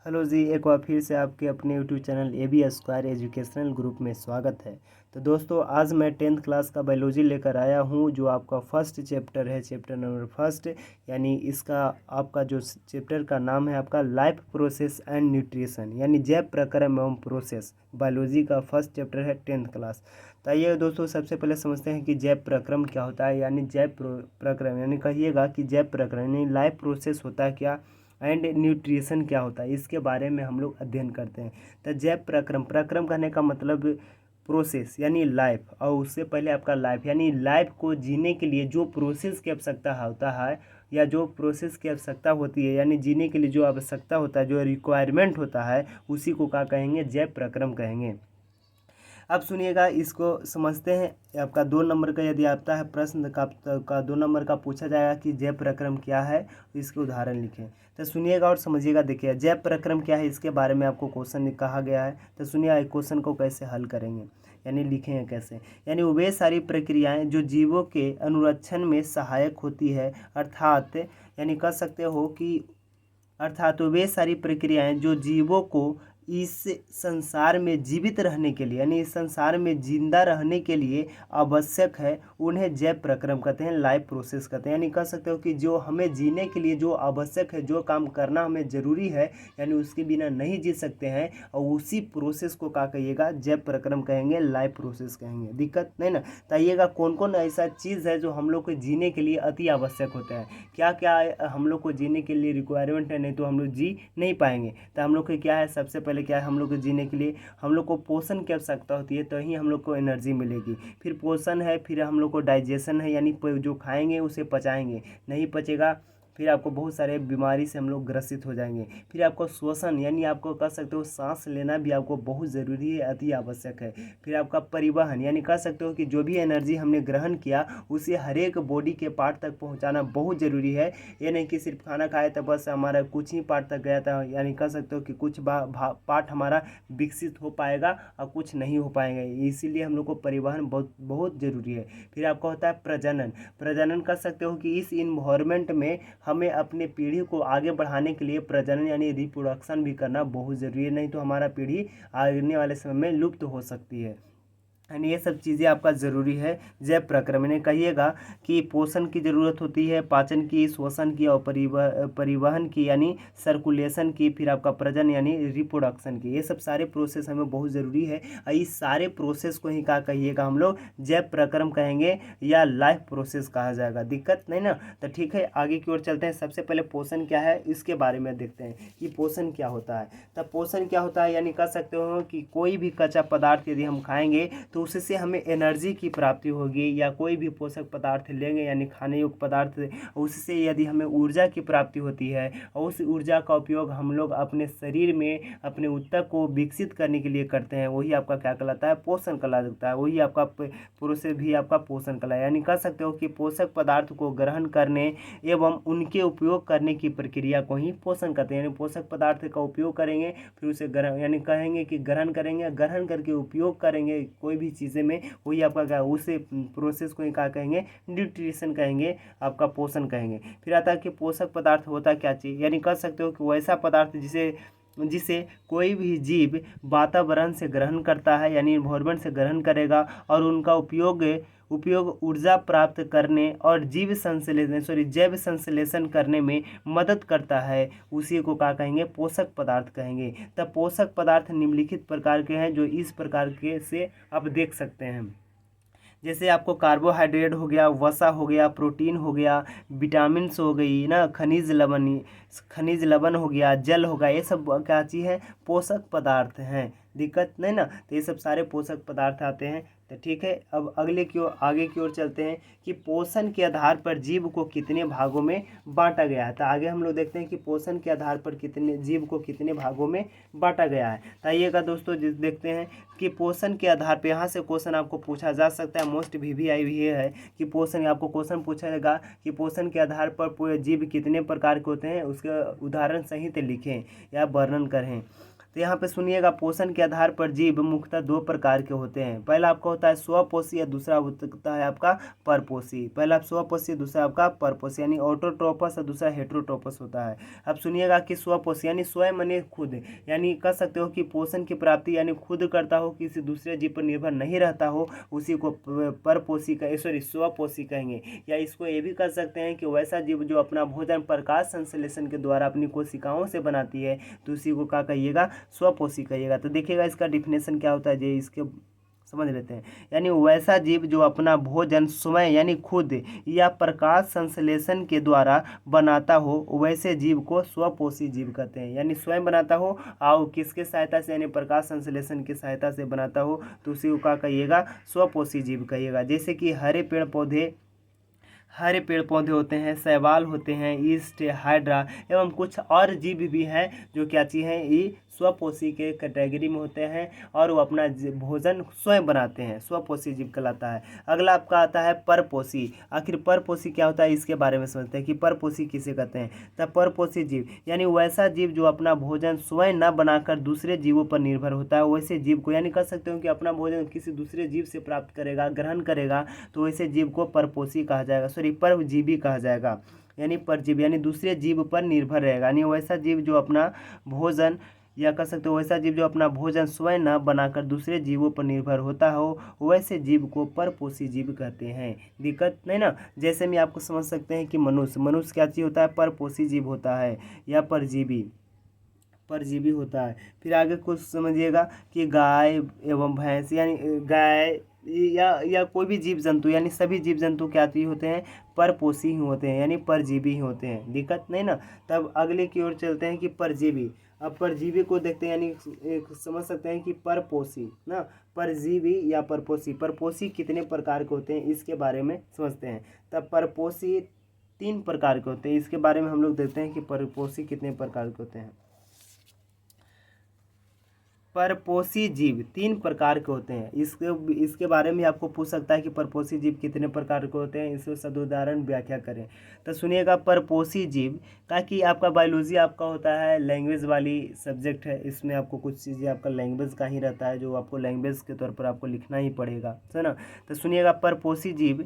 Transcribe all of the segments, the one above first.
Hello जी, एक बार फिर से आपके अपने YouTube channel AB² educational group में स्वागत है। तो दोस्तों, आज मैं 10th क्लास का बायोलॉजी लेकर आया हूँ, जो आपका फर्स्ट चैप्टर है, चैप्टर नंबर फर्स्ट। यानी इसका आपका जो चैप्टर का नाम है आपका लाइफ प्रोसेस एंड न्यूट्रिशन, यानी जैव प्रक्रम एवं प्रोसेस। बायोलॉजी का फर्स्ट चैप्टर है 10th क्लास। तो आइए दोस्तों, सबसे पहले समझते हैं कि जैव प्रक्रम क्या होता है। यानी जैव प्रक्रम यानी कहिएगा कि जैव प्रक्रम यानी लाइफ प्रोसेस होता है क्या, एंड न्यूट्रिशन क्या होता है, इसके बारे में हम लोग अध्ययन करते हैं। तो जैव प्रक्रम, प्रक्रम कहने का मतलब प्रोसेस यानी लाइफ, और उससे पहले आपका लाइफ यानी लाइफ को जीने के लिए जो प्रोसेस की आवश्यकता होता है, या जो प्रोसेस की आवश्यकता होती है, यानी जीने के लिए जो आवश्यकता होता है, जो रिक्वायरमेंट होता है, उसी को क्या कहेंगे, जैव प्रक्रम कहेंगे। अब सुनिएगा, इसको समझते हैं। आपका 2 नंबर का यदि आता है प्रश्न का 2 नंबर का पूछा जाएगा कि जैव प्रक्रम क्या है, इसके उदाहरण लिखें। तो सुनिएगा और समझिएगा। देखिए, जैव प्रक्रम क्या है, इसके बारे में आपको क्वेश्चन कहा गया है। तो सुनिए, क्वेश्चन को कैसे हल करेंगे, यानी लिखेंगे कैसे। यानी वे सारी प्रक्रियाएं जो जीवों के अनुरक्षण में सहायक होती है, अर्थात यानी कह सकते हो कि अर्थात वे सारी प्रक्रियाएं जो जीवों को इस संसार में जीवित रहने के लिए, यानी इस संसार में जिंदा रहने के लिए आवश्यक है, उन्हें जैव प्रक्रम कहते हैं, लाइफ प्रोसेस कहते हैं। यानी कह सकते हो कि जो हमें जीने के लिए जो आवश्यक है, जो काम करना हमें ज़रूरी है, यानी उसके बिना नहीं जी सकते हैं, और उसी प्रोसेस को क्या कहिएगा, जैव प्रक्रम कहेंगे, लाइफ प्रोसेस कहेंगे। दिक्कत नहीं ना। बताइएगा कौन कौन ऐसा चीज़ है जो हम लोग को जीने के लिए अति आवश्यक होता है, क्या क्या हम लोग को जीने के लिए रिक्वायरमेंट है, नहीं तो हम लोग जी नहीं पाएंगे। तो हम लोग को क्या है, सबसे पहले क्या है, हम लोग को जीने के लिए हम लोग को पोषण की आवश्यकता होती है, तो ही हम लोग को एनर्जी मिलेगी। फिर पोषण है, फिर हम लोग को डाइजेशन है, यानी जो खाएंगे उसे पचाएंगे, नहीं पचेगा फिर आपको बहुत सारे बीमारी से हम लोग ग्रसित हो जाएंगे। फिर आपको श्वसन, यानी आपको कह सकते हो सांस लेना भी आपको बहुत ज़रूरी है, अति आवश्यक है। फिर आपका परिवहन, यानी कह सकते हो कि जो भी एनर्जी हमने ग्रहण किया उसे हर एक बॉडी के पार्ट तक पहुंचाना बहुत ज़रूरी है। ये नहीं कि सिर्फ खाना खाए तो बस हमारा कुछ ही पार्ट तक गया था, यानी कह सकते हो कि कुछ पार्ट हमारा विकसित हो पाएगा और कुछ नहीं हो पाएगा। इसीलिए हम लोग को परिवहन बहुत बहुत ज़रूरी है। फिर आपका होता है प्रजनन। प्रजनन कह सकते हो कि इस इन्वायरमेंट में हमें अपने पीढ़ी को आगे बढ़ाने के लिए प्रजनन यानी रिप्रोडक्शन भी करना बहुत ज़रूरी है, नहीं तो हमारा पीढ़ी आने वाले समय में लुप्त हो सकती है। यानी ये सब चीज़ें आपका ज़रूरी है जैव प्रक्रम। ने कहिएगा कि पोषण की ज़रूरत होती है, पाचन की, श्वसन की, और परिवहन की यानी सर्कुलेशन की, फिर आपका प्रजनन यानी रिप्रोडक्शन की। ये सब सारे प्रोसेस हमें बहुत ज़रूरी है, और इस सारे प्रोसेस को ही क्या कहिएगा, हम लोग जैव प्रक्रम कहेंगे या लाइफ प्रोसेस कहा जाएगा। दिक्कत नहीं ना। तो ठीक है, आगे की ओर चलते हैं। सबसे पहले पोषण क्या है इसके बारे में देखते हैं कि पोषण क्या होता है। तब पोषण क्या होता है, यानी कह सकते हो कि कोई भी कच्चा पदार्थ यदि हम खाएंगे तो उससे हमें एनर्जी की प्राप्ति होगी, या कोई भी पोषक पदार्थ लेंगे यानी खाने योग्य पदार्थ, उससे यदि हमें ऊर्जा की प्राप्ति होती है, और उस ऊर्जा का उपयोग हम लोग अपने शरीर में अपने ऊतक को विकसित करने के लिए करते हैं, वही आपका क्या कहलाता है, पोषण कहलाता है। वही आपका प्रोसेस भी आपका पोषण कहलाता है। यानी कह सकते हो कि पोषक पदार्थ को ग्रहण करने एवं उनके उपयोग करने की प्रक्रिया को ही पोषण कहते हैं। यानी पोषक पदार्थ का उपयोग करेंगे, फिर उसे ग्रहण, यानी कहेंगे कि ग्रहण करेंगे, ग्रहण करके उपयोग करेंगे कोई भी चीज़ें में, वही आपका क्या, उसे प्रोसेस को ही क्या कहेंगे, न्यूट्रिशन कहेंगे, आपका पोषण कहेंगे। फिर आता है कि पोषक पदार्थ होता क्या चीज़, यानी कह सकते हो कि वैसा पदार्थ जिसे जिसे कोई भी जीव वातावरण से ग्रहण करता है, यानी इन्वायरमेंट से ग्रहण करेगा, और उनका उपयोग ऊर्जा प्राप्त करने और जैव संश्लेषण करने में मदद करता है, उसी को क्या कहेंगे, पोषक पदार्थ कहेंगे। तब पोषक पदार्थ निम्नलिखित प्रकार के हैं, जो इस प्रकार के से आप देख सकते हैं। जैसे आपको कार्बोहाइड्रेट हो गया, वसा हो गया, प्रोटीन हो गया, विटामिन्स हो गई ना, खनिज लवण हो गया, जल हो गया, ये सब क्या चीज़ है, पोषक पदार्थ हैं। दिक्कत नहीं ना। तो ये सब सारे पोषक पदार्थ आते हैं। तो ठीक है, अब आगे की ओर चलते हैं कि पोषण के आधार पर जीव को कितने भागों में बांटा गया है। तो आगे हम लोग देखते हैं कि पोषण के आधार पर कितने जीव को कितने भागों में बांटा गया है। तो आइएगा दोस्तों, देखते हैं कि पोषण के आधार पर, यहाँ से क्वेश्चन आपको पूछा जा सकता है, मोस्ट VVI भी है कि पोषण, आपको क्वेश्चन पूछा जाएगा कि पोषण के आधार पर पूरे जीव कितने प्रकार के होते हैं, उसके उदाहरण सहित लिखें या वर्णन करें। तो यहाँ पे सुनिएगा, पोषण के आधार पर जीव मुख्यतः दो प्रकार के होते हैं। पहला आपका होता है स्वपोषी या दूसरा होता है आपका परपोषी। पहला स्वपोषी, दूसरा आपका परपोषी, यानी ऑटोट्रोपस और दूसरा हेटेरोट्रोपस होता है। अब सुनिएगा कि स्वपोषी यानी स्वयं माने खुद, यानी कह सकते हो कि पोषण की प्राप्ति यानी खुद करता हो, किसी दूसरे जीव पर निर्भर नहीं रहता हो, उसी को परपोषी का स्वपोषी कहेंगे। या इसको ये भी कह सकते हैं कि वैसा जीव जो अपना भोजन प्रकाश संश्लेषण के द्वारा अपनी कोशिकाओं से बनाती है, तो उसी को क्या कहिएगा, स्वपोषी कहिएगा। तो देखिएगा इसका डिफिनेशन क्या होता है, जो इसके समझ लेते हैं। यानी वैसा जीव जो अपना भोजन स्वयं यानी खुद या प्रकाश संश्लेषण के द्वारा बनाता हो, वैसे जीव को स्वपोषी जीव कहते हैं। यानी स्वयं बनाता हो और किसके सहायता से, यानी प्रकाश संश्लेषण की सहायता से बनाता हो, तो उसी को क्या कहिएगा, स्वपोषी जीव कहिएगा। जैसे कि हरे पेड़ पौधे होते हैं, शैवाल होते हैं, ईस्ट, हाइड्रा एवं कुछ और जीव भी हैं जो क्या चीज़ हैं, ये स्वपोषी के कैटेगरी में होते हैं और वो अपना भोजन स्वयं बनाते हैं, स्वपोषी जीव कहलाता है। अगला आपका आता है परपोषी। आखिर परपोषी क्या होता है, इसके बारे में समझते हैं कि परपोषी किसे कहते हैं। तब परपोषी जीव यानी वैसा जीव जो अपना भोजन स्वयं न बनाकर दूसरे जीवों पर निर्भर होता है, वैसे जीव को, यानी कह सकते हो कि अपना भोजन किसी दूसरे जीव से प्राप्त करेगा, ग्रहण करेगा, तो वैसे जीव को परपोषी कहा जाएगा, परजीवी कहा जाएगा। यानी परजीवी यानी दूसरे जीव पर निर्भर रहेगा, यानी वैसा जीव जो अपना भोजन, या कह सकते हो वैसा जीव जो अपना भोजन स्वयं न बनाकर दूसरे जीवों पर निर्भर होता हो, वैसे जीव को परपोषी जीव कहते हैं। दिक्कत नहीं ना। जैसे में आपको समझ सकते हैं कि मनुष्य क्या चीज़ होता है, परपोषी जीव होता है या परजीवी होता है। फिर आगे कुछ समझिएगा कि गाय एवं भैंस, यानी गाय या कोई भी जीव जंतु, यानी सभी जीव जंतु क्या चीज होते हैं, परपोषी ही होते हैं, यानी परजीवी ही होते हैं। दिक्कत नहीं ना। तब अगले की ओर चलते हैं कि परजीवी। अब परजीवी को देखते हैं, यानी एक समझ सकते हैं कि परपोषी ना, परजीवी या परपोषी कितने प्रकार के होते हैं, इसके बारे में समझते हैं। तब परपोषी 3 प्रकार के होते हैं, इसके बारे में हम लोग देखते हैं कि परपोषी कितने प्रकार के होते हैं। परपोषी जीव 3 प्रकार के होते हैं। इसके बारे में आपको पूछ सकता है कि परपोषी जीव कितने प्रकार के होते हैं, इसको सदुदाहरण व्याख्या करें। तो सुनिएगा, परपोषी जीव ताकि आपका बायोलॉजी आपका होता है लैंग्वेज वाली सब्जेक्ट है, इसमें आपको कुछ चीज़ें आपका लैंग्वेज का ही रहता है, जो आपको लैंग्वेज के तौर पर आपको लिखना ही पड़ेगा, है ना। तो सुनिएगा, परपोषी जीव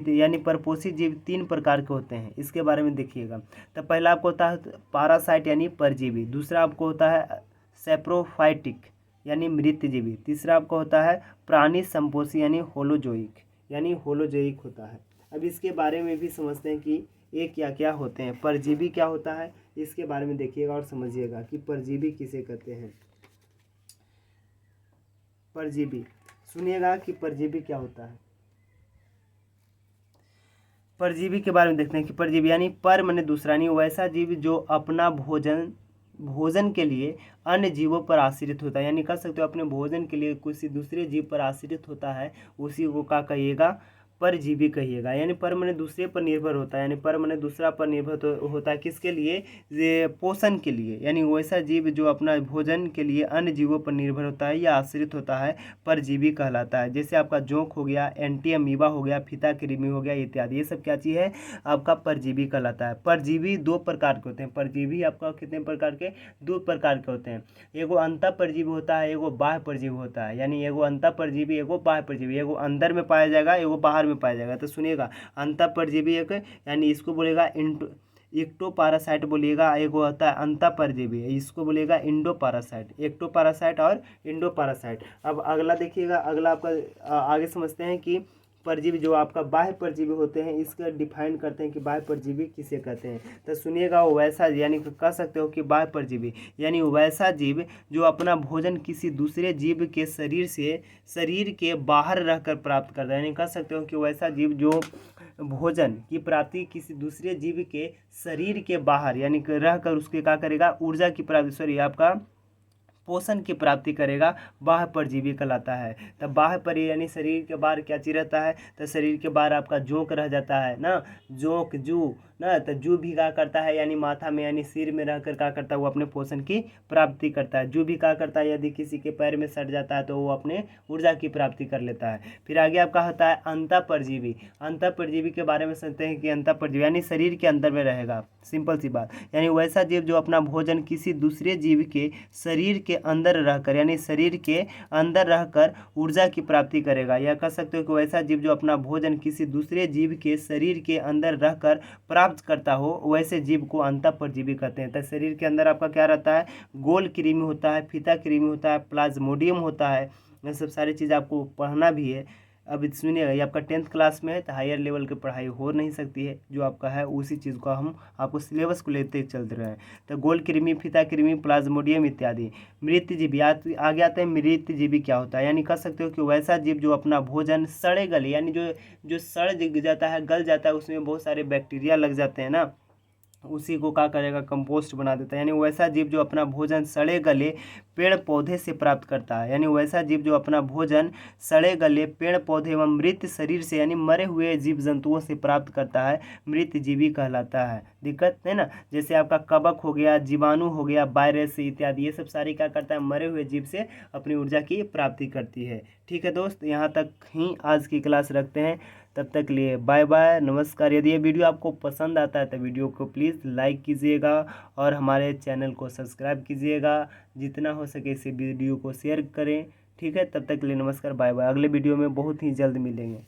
यानी परपोषी जीव 3 प्रकार के होते हैं, इसके बारे में देखिएगा। तो पहला आपको होता है पैरासाइट यानी परजीवी, दूसरा आपको होता है सेप्रोफाइटिक यानी मृतजीवी, तीसरा आपको होता है प्राणी संपोषी यानी होलोजोइक होता है। अब इसके बारे में भी समझते हैं कि ये क्या क्या होते हैं। परजीवी क्या होता है, इसके बारे में देखिएगा और समझिएगा कि परजीवी किसे कहते हैं। परजीवी सुनिएगा कि परजीवी क्या होता है। परजीवी के बारे में देखते हैं कि परजीवी यानी पर माने दूसरा, यानी वैसा जीव जो अपना भोजन के लिए अन्य जीवों पर आश्रित होता है, यानी कह सकते हो अपने भोजन के लिए किसी दूसरे जीव पर आश्रित होता है, उसी को क्या कहिएगा, परजीवी कहिएगा। यानी पर माने दूसरे पर निर्भर होता है, यानी पर माने दूसरा पर निर्भर तो होता है किसके लिए, ये पोषण के लिए, यानी वैसा जीव जो अपना भोजन के लिए अन्य जीवों पर निर्भर होता है या आश्रित होता है, परजीवी कहलाता है। जैसे आपका जोंक हो गया, एंटी अमीबा हो गया, फीता कृमि हो गया इत्यादि, ये सब क्या चीज़ है, आपका परजीवी कहलाता है। परजीवी 2 प्रकार के होते हैं। परजीवी आपका कितने प्रकार के, 2 प्रकार के होते हैं। एगो अंतः परजीवी होता है, एगो बाह्य परजीवी होता है, यानी एगो अंतः परजीवी, एगो बाह्य परजीवी, एगो अंदर में पाया जाएगा, एगो बाहर में पाया जाएगा। तो सुनिएगा, अंतः परजीवी एक, यानी इसको बोलेगा एक्टोपारासाइट बोलिएगा, एगो होता है अंतः परजीवी, इसको बोलेगा इंडोपारासाइट, एक्टोपारासाइट और इंडोपारासाइट। अब अगला देखिएगा, अगला आपका आगे समझते हैं कि परजीवी जो आपका बाह्य परजीवी होते हैं, इसका डिफाइन करते हैं कि बाह्य परजीवी किसे कहते हैं। तो सुनिएगा, वैसा यानी कह सकते हो कि बाह्य परजीवी यानी वैसा जीव जो अपना भोजन किसी दूसरे जीव के शरीर के बाहर रहकर प्राप्त करता है, यानी कह सकते हो कि वैसा जीव जो भोजन की प्राप्ति किसी दूसरे जीव के शरीर के बाहर यानी रहकर उसके क्या करेगा, ऊर्जा की प्राप्ति, आपका पोषण की प्राप्ति करेगा, बाह्य परजीवी कहलाता है। तब बाह्य पर यानी शरीर के बाहर क्या चीज रहता है, तो शरीर के बाहर आपका जोंक रह जाता है ना, जोंक जू ना। तो जू भी क्या करता है, यानी माथा में यानी सिर में रहकर क्या करता है, वो अपने पोषण की प्राप्ति करता है। जू भी क्या करता है, यदि किसी के पैर में सट जाता है तो वो अपने ऊर्जा की प्राप्ति कर लेता है। फिर आगे आपका होता है अंतःपरजीवी। अंतःपरजीवी के बारे में समझते हैं कि अंतःपरजीवी यानी शरीर के अंदर में रहेगा, सिंपल सी बात, यानी वैसा जीव जो अपना भोजन किसी दूसरे जीव के शरीर के अंदर रहकर, यानी शरीर के अंदर रहकर ऊर्जा की प्राप्ति करेगा। या कह सकते हो कि वैसा जीव जो अपना भोजन किसी दूसरे जीव के शरीर के अंदर रहकर प्राप्त करता हो, वैसे जीव को अंतःपरजीवी कहते हैं। तो शरीर के अंदर आपका क्या रहता है, गोल कृमि होता है, फीता कृमि होता है, प्लाज्मोडियम होता है। ये सब सारी चीज़ आपको पढ़ना भी है। अब सुनिएगा, ये आपका 10th क्लास में है तो हायर लेवल की पढ़ाई हो नहीं सकती है, जो आपका है उसी चीज़ को हम आपको सिलेबस को लेते चलते रहे हैं। तो गोल कृमि, फीता कृमि, प्लाज्मोडियम इत्यादि। मृतजीवी आगे आते हैं। मृतजीवी क्या होता है, यानी कह सकते हो कि वैसा जीव जो अपना भोजन सड़े गले, यानी जो सड़ जाता है, गल जाता है, उसमें बहुत सारे बैक्टीरिया लग जाते हैं ना, उसी को क्या करेगा, कंपोस्ट बना देता है। यानी वैसा जीव जो अपना भोजन सड़े गले पेड़ पौधे से प्राप्त करता है, यानी वैसा जीव जो अपना भोजन सड़े गले पेड़ पौधे एवं मृत शरीर से, यानी मरे हुए जीव जंतुओं से प्राप्त करता है, मृतजीवी कहलाता है। दिक्कत है ना। जैसे आपका कवक हो गया, जीवाणु हो गया, वायरस इत्यादि, ये सब सारी क्या करता है, मरे हुए जीव से अपनी ऊर्जा की प्राप्ति करती है। ठीक है दोस्त, यहाँ तक ही आज की क्लास रखते हैं। तब तक लिए बाय बाय, नमस्कार। यदि ये वीडियो आपको पसंद आता है तो वीडियो को प्लीज़ लाइक कीजिएगा और हमारे चैनल को सब्सक्राइब कीजिएगा। जितना हो सके इस वीडियो को शेयर करें। ठीक है, तब तक के लिए नमस्कार, बाय बाय। अगले वीडियो में बहुत ही जल्द मिलेंगे।